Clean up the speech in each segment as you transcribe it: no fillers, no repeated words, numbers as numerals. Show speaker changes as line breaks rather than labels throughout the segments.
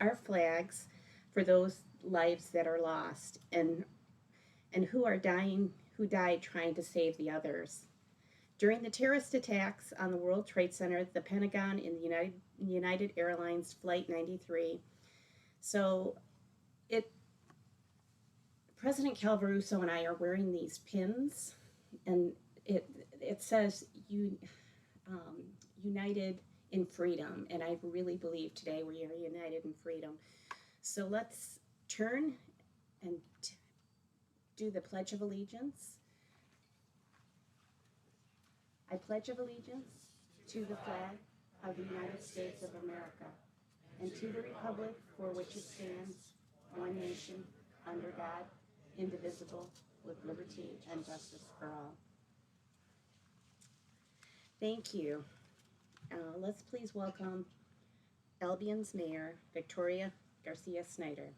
our flags for those lives that are lost and who died trying to save the others. During the terrorist attacks on the World Trade Center, the Pentagon, and the United Airlines Flight 93. So it President Calvaruso and I are wearing these pins, and it it says um, united in freedom, and I really believe today we are united in freedom. So let's turn and do the Pledge of Allegiance. I pledge of allegiance to the flag of the United States of America and to the republic for which it stands, one nation, under God, indivisible, with liberty and justice for all. Thank you. Let's please welcome Albion's Mayor, Victoria Garcia Snyder.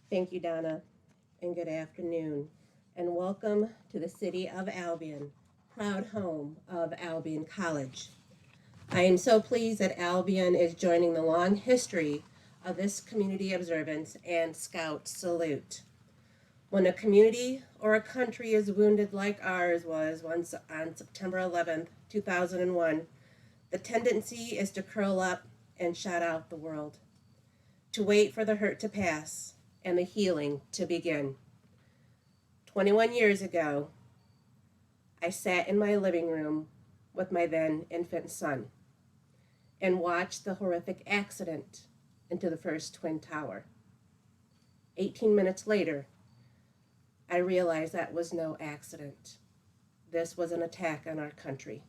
Thank you, Donna, and good afternoon, and welcome to the city of Albion, proud home of Albion College. I am so pleased that Albion is joining the long history of this community observance and Scout salute. When a community or a country is wounded like ours was once on September 11th, 2001, the tendency is to curl up and shut out the world, to wait for the hurt to pass and the healing to begin. 21 years ago, I sat in my living room with my then infant son and watched the horrific accident into the first Twin Tower. 18 minutes later, I realized that was no accident. This was an attack on our country.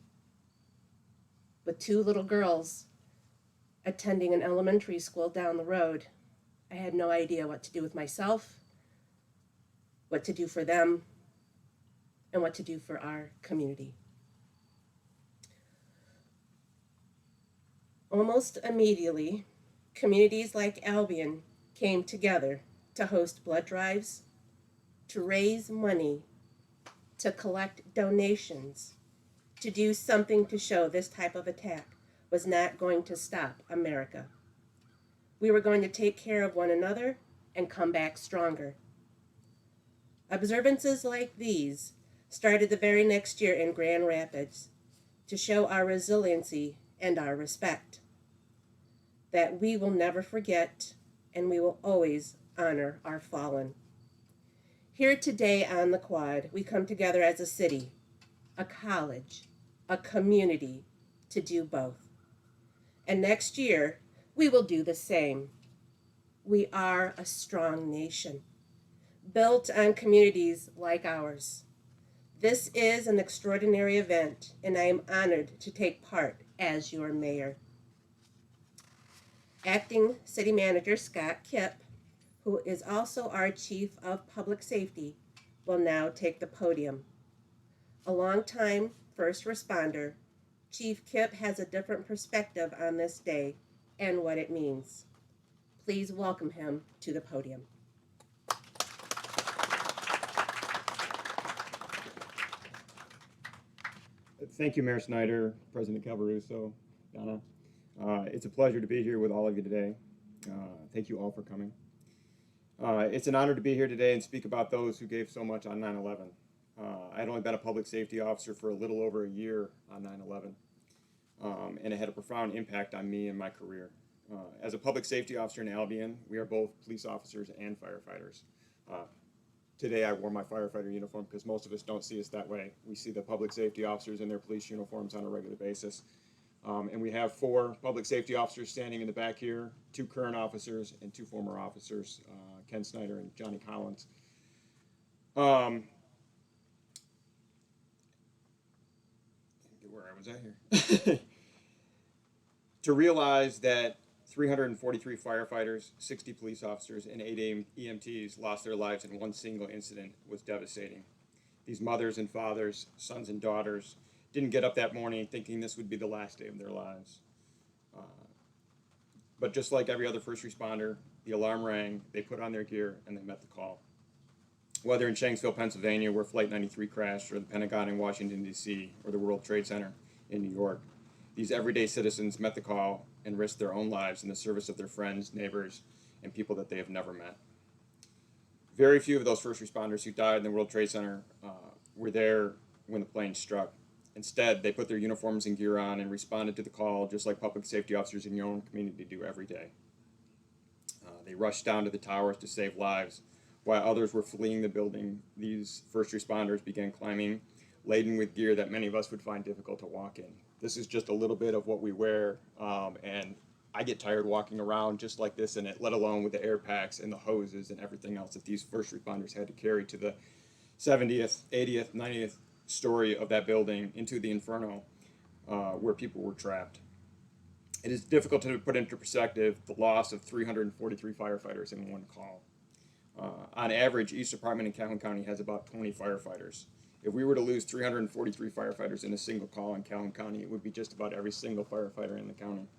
With two little girls attending an elementary school down the road, I had no idea what to do with myself, what to do for them, and what to do for our community. Almost immediately, communities like Albion came together to host blood drives, to raise money, to collect donations, to do something to show this type of attack was not going to stop America. We were going to take care of one another and come back stronger. Observances like these started the very next year in Grand Rapids to show our resiliency and our respect, that we will never forget and we will always honor our fallen. Here today on the quad, we come together as a city, a college, a community to do both. And next year, we will do the same. We are a strong nation, built on communities like ours. This is an extraordinary event, and I am honored to take part as your mayor. Acting City Manager Scott Kipp, who is also our Chief of Public Safety, will now take the podium. A longtime first responder, Chief Kipp has a different perspective on this day and what it means. Please welcome him to the podium.
Thank you, Mayor Snyder, President Calvaruso, Donna. It's a pleasure to be here with all of you today. Thank you all for coming. It's an honor to be here today and speak about those who gave so much on 9/11. I'd only been a public safety officer for a little over a year on 9/11, and it had a profound impact on me and my career. As a public safety officer in Albion, we are both police officers and firefighters. Today I wore my firefighter uniform because most of us don't see us that way. We see the public safety officers in their police uniforms on a regular basis. And we have 4 public safety officers standing in the back here, 2 current officers and 2 former officers, Ken Snyder and Johnny Collins. Where I was at here. To realize that 343 firefighters, 60 police officers, and 8 EMTs lost their lives in one single incident was devastating. These mothers and fathers, sons and daughters, didn't get up that morning thinking this would be the last day of their lives. But just like every other first responder, the alarm rang, they put on their gear, and they met the call. whether in Shanksville, Pennsylvania, where Flight 93 crashed, or the Pentagon in Washington, D.C., or the World Trade Center in New York. These everyday citizens met the call and risked their own lives in the service of their friends, neighbors, and people that they have never met. Very few of those first responders who died in the World Trade Center were there when the plane struck. Instead, they put their uniforms and gear on and responded to the call just like public safety officers in your own community do every day. They rushed down to the towers to save lives. While others were fleeing the building, these first responders began climbing, laden with gear that many of us would find difficult to walk in. This is just a little bit of what we wear, and I get tired walking around just like this in it, let alone with the air packs and the hoses and everything else that these first responders had to carry to the 70th, 80th, 90th story of that building into the inferno where people were trapped. It is difficult to put into perspective the loss of 343 firefighters in one call. On average, each department in Calhoun County has about 20 firefighters. If we were to lose 343 firefighters in a single call in Calhoun County, it would be just about every single firefighter in the county.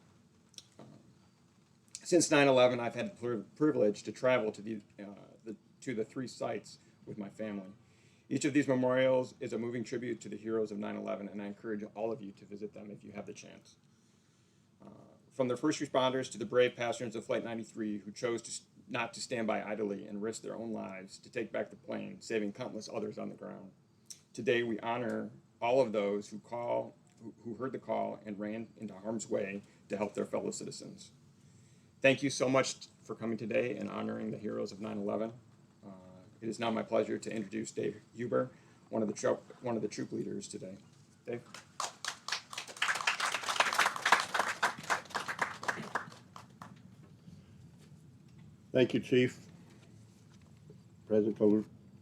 Since 9/11, I've had the privilege to travel to the three sites with my family. Each of these memorials is a moving tribute to the heroes of 9/11, and I encourage all of you to visit them if you have the chance. From the first responders to the brave passengers of Flight 93 who chose not to stand by idly and risk their own lives to take back the plane, saving countless others on the ground. Today we honor all of those who heard the call and ran into harm's way to help their fellow citizens. Thank you so much for coming today and honoring the heroes of 9/11. It is now my pleasure to introduce Dave Huber, one of the troop leaders today. Dave.
Thank you, Chief, President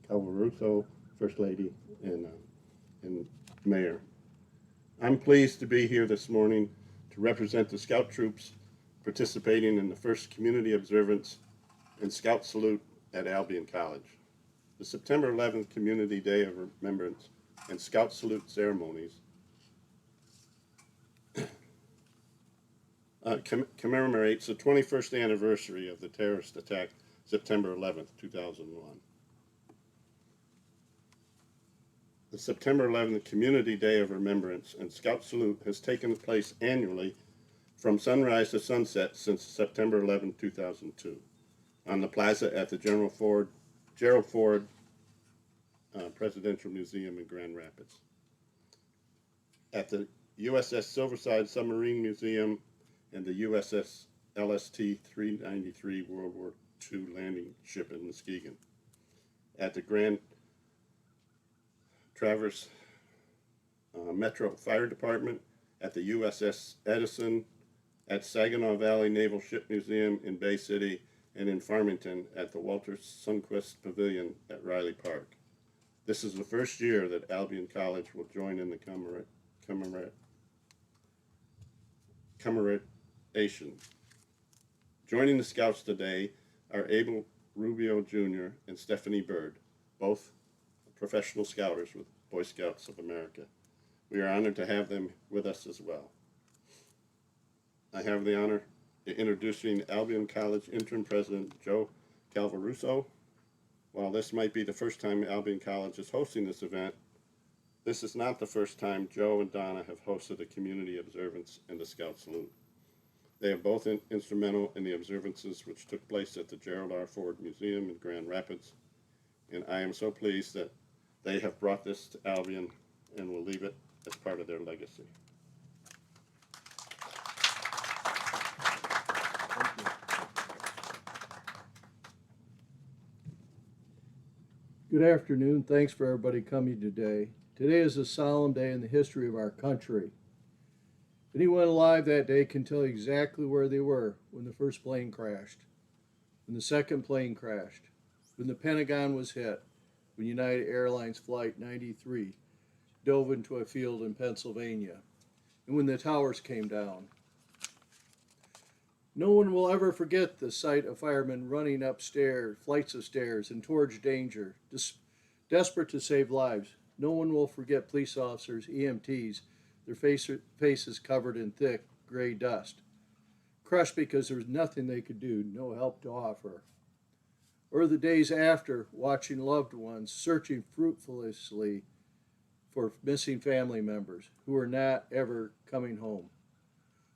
Calvaruso, First Lady, and Mayor. I'm pleased to be here this morning to represent the Scout troops participating in the first Community Observance and Scout Salute at Albion College. The September 11th Community Day of Remembrance and Scout Salute ceremonies commemorates the 21st anniversary of the terrorist attack, September 11th, 2001. The September 11th Community Day of Remembrance and Scout Salute has taken place annually from sunrise to sunset since September 11, 2002, on the plaza at the Gerald Ford Presidential Museum in Grand Rapids, at the USS Silverside Submarine Museum and the USS LST-393 World War II landing ship in Muskegon, at the Grand Traverse Metro Fire Department, at the USS Edison, at Saginaw Valley Naval Ship Museum in Bay City, and in Farmington at the Walter Sundquist Pavilion at Riley Park. This is the first year that Albion College will join in the commemoration. Joining the Scouts today are Abel Rubio Jr. and Stephanie Bird, both professional Scouters with Boy Scouts of America. We are honored to have them with us as well. I have the honor of introducing Albion College Interim President Joe Calvaruso. While this might be the first time Albion College is hosting this event, this is not the first time Joe and Donna have hosted a community observance and a Scout Salute. They have both been instrumental in the observances which took place at the Gerald R. Ford Museum in Grand Rapids, and I am so pleased that they have brought this to Albion and will leave it as part of their legacy.
Good afternoon. Thanks for everybody coming today. Today is a solemn day in the history of our country. Anyone alive that day can tell exactly where they were when the first plane crashed, when the second plane crashed, when the Pentagon was hit, when United Airlines Flight 93 dove into a field in Pennsylvania, and when the towers came down. No one will ever forget the sight of firemen running up flights of stairs and towards danger, desperate to save lives. No one will forget police officers, EMTs, their faces covered in thick gray dust, crushed because there was nothing they could do, no help to offer. or the days after, watching loved ones searching fruitlessly for missing family members who are not ever coming home,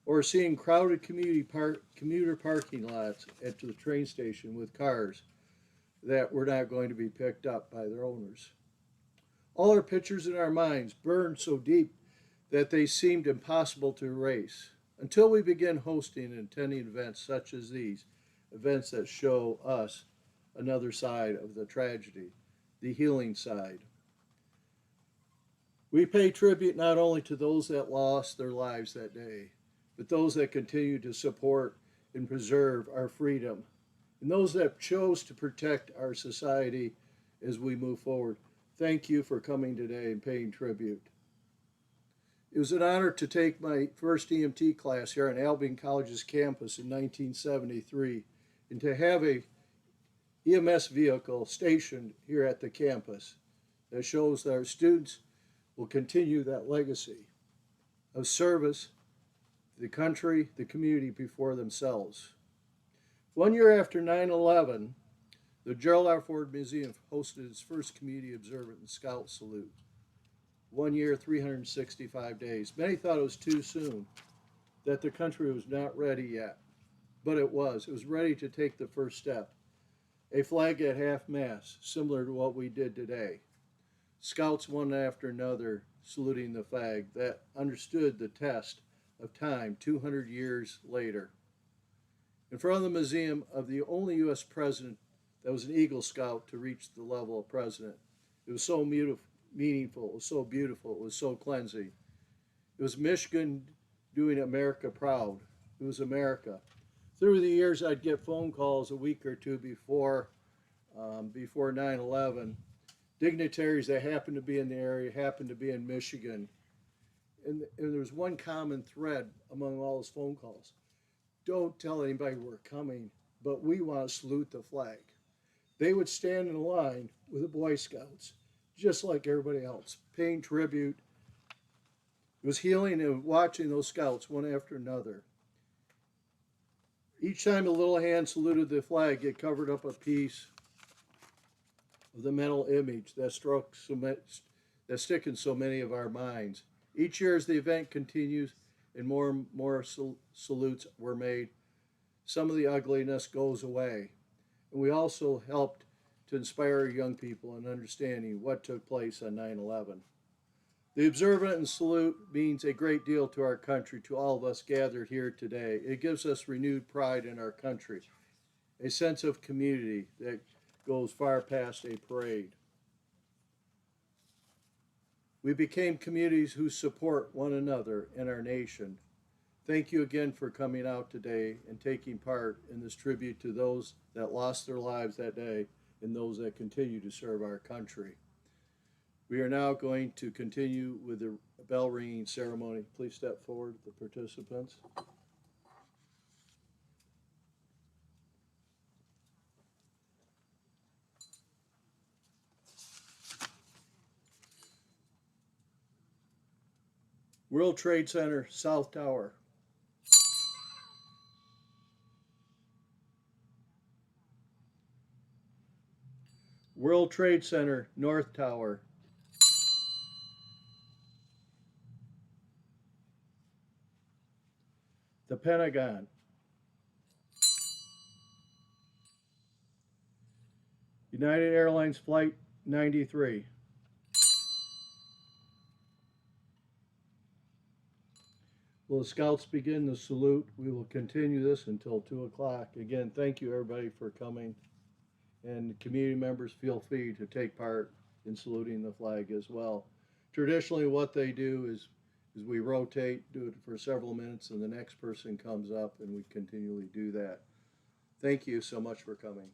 or seeing crowded commuter parking lots at the train station with cars that were not going to be picked up by their owners. All our pictures in our minds burned so deep that they seemed impossible to erase until we begin hosting and attending events such as these, events that show us another side of the tragedy, the healing side. We pay tribute not only to those that lost their lives that day, but those that continue to support and preserve our freedom, and those that chose to protect our society as we move forward. Thank you for coming today and paying tribute. It was an honor to take my first EMT class here on Albion College's campus in 1973 and to have a EMS vehicle stationed here at the campus that shows that our students will continue that legacy of service to the country, the community before themselves. 1 year after 9/11, the Gerald R. Ford Museum hosted its first community observance and scout salute. 1 year, 365 days. Many thought it was too soon, that the country was not ready yet, but it was. It was ready to take the first step. A flag at half-mast, similar to what we did today. Scouts one after another saluting the flag that understood the test of time 200 years later. In front of the museum of the only U.S. president that was an Eagle Scout to reach the level of president. It was so meaningful, it was so beautiful, it was so cleansing. It was Michigan doing America proud. It was America. Through the years, I'd get phone calls a week or two before 9/11. Dignitaries that happened to be in the area, happened to be in Michigan. And there was one common thread among all those phone calls. Don't tell anybody we're coming, but we want to salute the flag. They would stand in line with the Boy Scouts, just like everybody else, paying tribute. It was healing and watching those scouts one after another. Each time a little hand saluted the flag, it covered up a piece of the mental image that stick in so many of our minds. Each year as the event continues and more salutes were made, some of the ugliness goes away. And we also helped to inspire young people in understanding what took place on 9/11. The observance and salute means a great deal to our country, to all of us gathered here today. It gives us renewed pride in our country, a sense of community that goes far past a parade. We became communities who support one another and our nation. Thank you again for coming out today and taking part in this tribute to those that lost their lives that day and those that continue to serve our country. We are now going to continue with the bell ringing ceremony. Please step forward, the participants. World Trade Center, South Tower. World Trade Center, North Tower. The Pentagon. United Airlines Flight 93. Will the Scouts begin the salute? We will continue this until 2 o'clock. Again, thank you everybody for coming. And community members feel free to take part in saluting the flag as well. Traditionally, what they do is we rotate, do it for several minutes, and the next person comes up, and we continually do that. Thank you so much for coming.